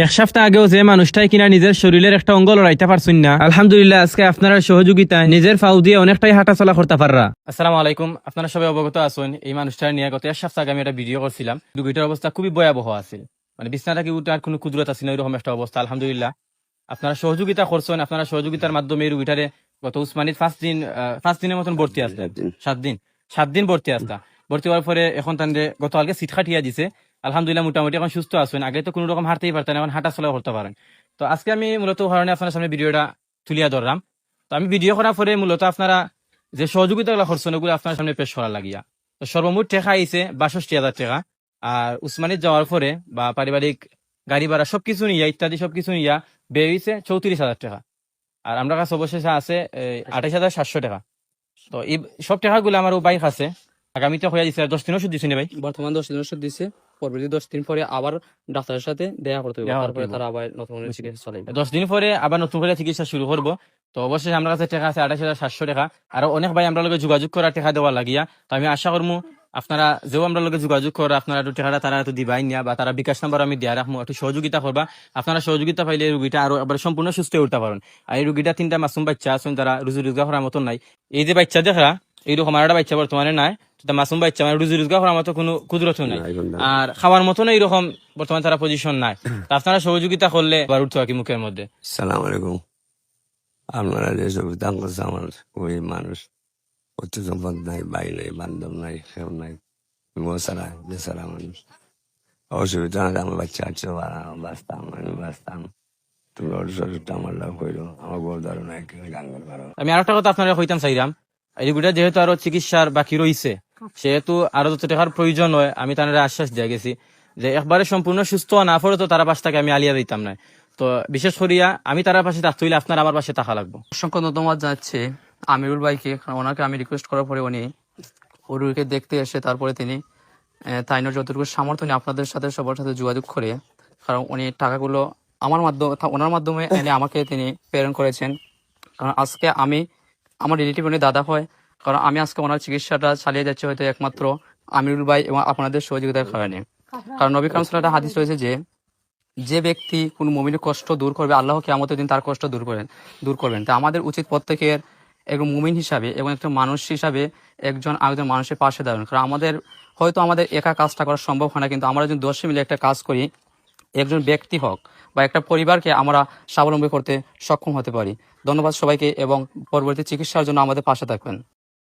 এক সপ্তাহ আগেও যে মানুষটাই কিনা নিজের শরীরের একটা অঙ্গ লড়াইতে পারছেন না, আলহামদুলিল্লাহ আজকে আপনারা সহযোগিতায় নিজের ফাউ দিয়ে অনেকটাই হাঁটা চলা করতে পাররা। আসসালামু আলাইকুম, আপনারা সবাই অবগত আছেন এই মানুষটার নিয়ে গত এক সপ্তাহ আগে আমি একটা ভিডিও করছিলাম। রোগীটার অবস্থা খুবই ভয়াবহ আছিল, মানে বিছনা থেকে উঠার কোনো কুদরত আছে না, এরকম একটা অবস্থা। আলহামদুলিল্লাহ আপনারা সহযোগিতা করছেন, আপনারা সহযোগিতার মাধ্যমে এই রোগীটারে গত উসমানির 5 দিনের মতন ভর্তি আসতে, 7 দিন ভর্তি আসতা। ভর্তি হওয়ার পরে এখন তাদের গতকালকে সিট খাটিয়া দিছে। আলহামদুলিল্লাহ মোটামুটি এখন সুস্থ আছেন, আগে তো কোনো রকম হাঁটতেই পারতেন, এখন হাঁটা চলা করতে পারেন। তো আজকে আমি মূলত কারণে আপনার সামনে ভিডিওটা তুলিয়া ধরলাম। তো আমি ভিডিও করার পরে মূলত আপনারা যে সহযোগিতাগুলো করছেন ওগুলো আপনার সামনে পেশ করা লাগিয়া। তো সর্বমোট টাকা আইছে 62,000 টাকা। আর উসমানিত যাওয়ার পরে বা পারিবারিক গাড়ি ভাড়া সবকিছু নিয়া ইত্যাদি সবকিছু নিয়া ব্যয় হয়েছে 34,000 টাকা। আর আমরা কাছে অবশেষে আছে 28,700 টাকা। তো এই সব টাকাগুলো আমার বাইক আছে, আগামীতে হয়ে দিচ্ছে 10 দিন ওষুধ দিচ্ছি ভাই। বর্তমান 10 দিন ওষুধ দিছে, পরবর্তী 10 দিন পরে আবার ডাক্তারের সাথে দেখা করতে হবে, তারপরে তারা আবার নতুন চিকিৎসা চালাবে। 10 দিন পরে আবার নতুন করে চিকিৎসা শুরু করবো। তো অবশ্যই আমার কাছে টাকা আছে 28,700 টাকা। আর অনেক ভাই আমরা লগে যোগাযোগ করার টাকা দেওয়া লাগিয়া। তো আমি আশা করবো আপনারা যেও আমরা লগে যোগাযোগ করা আপনারা একটু টাকাটা তারা একটু দিবাই নিয়া বা তারা বিকাশ নাম্বার আমি দিয়া রাখবো, একটু সহযোগিতা করবা। আপনারা সহযোগিতা পাইলে এই রোগীটা আরো আবার সম্পূর্ণ সুস্থ হয়ে উঠতে পারেন। আর এই রোগীটা 3টা মাসুম বাচ্চা আছেন, তারা রুজি রোজগার করার মতন নাই। এই যে বাচ্চা দেখা এইরকম আর একটা বাচ্চা বর্তমানে নাই, মাসুম বাচ্চা, মানে রুজি রোজগার করার মতো কোনো কুদরত নাই আর খাওয়ার মতন এইরকম বর্তমানে তারা পজিশন নাই। তা আপনারা সহযোগিতা করলে আবার উঠতে হয় কি মুখের মধ্যে। সালাম আলাইকুম। আপনারা যেসব দান করছে আমার ওই মানুষ অর্থ সম্পদ নাই, ভাই নাই, বান্ধব নাই, কেউ নাই, ছাড়া বেচারা মানুষ। অসুবিধা হলে আমার বাচ্চা আছে, বাঁচতাম, আমি বাঁচতাম। তুমি অসুবিধা আমার লাভ করো, আমার গোর ধরো না, গান করো। আমি আরেকটা কথা আপনারা কইতাম চাইলাম, এই রোগীটা যেহেতু আরো চিকিৎসার বাকি রয়েছে, সেহেতু আরো যত টাকার প্রয়োজন হয় আমি তাদের আশ্বাস দিয়ে গেছি যে একবারে সম্পূর্ণ সুস্থ না পড়ে তো তারা পাশটাকে আমি আলিয়া দিতাম না। তো বিশেষ করিয়া আমি তারা পাশে থাকতে হইলে আপনার আমার পাশে থাকা লাগবো। অসংখ্য ধন্যবাদ জানাচ্ছি আমিরুল ভাইকে, কারণ ওনাকে আমি রিকোয়েস্ট করার পরে উনি রোগীকে দেখতে এসে তারপরে তিনি তাইনোর যতটুকু সামর্থ্য নিয়ে আপনাদের সাথে সবার সাথে যোগাযোগ করে, কারণ উনি টাকাগুলো আমার মাধ্যমে ওনার মাধ্যমে এনে আমাকে তিনি প্রেরণ করেছেন। কারণ আজকে আমি আমার রিলেটিভ উনি দাদা হয়, কারণ আমি আজকে ওনার চিকিৎসাটা চালিয়ে যাচ্ছি হয়তো একমাত্র আমিরুল ভাই এবং আপনাদের সহযোগিতার কারণে। কারণ নবী কালাম সাল্লাল্লাহু হাদিস রয়েছে যে ব্যক্তি কোনো মুমিনের কষ্ট দূর করবে, আল্লাহ কিয়ামতের দিন তার কষ্ট দূর করবেন। তা আমাদের উচিত প্রত্যেকের একজন মুমিন হিসাবে এবং একটা মানুষ হিসাবে একজন আরেকজন মানুষের পাশে দাঁড়ানো। কারণ আমাদের একা কাজটা করা সম্ভব হয় না, কিন্তু আমরা যদি 10 মিলে একটা কাজ করি, একজন ব্যক্তি হোক বা একটা পরিবারকে আমরা স্বাবলম্বী করতে সক্ষম হতে পারি। ধন্যবাদ সবাইকে এবং পরবর্তী চিকিৎসার জন্য আমাদের পাশে থাকবেন।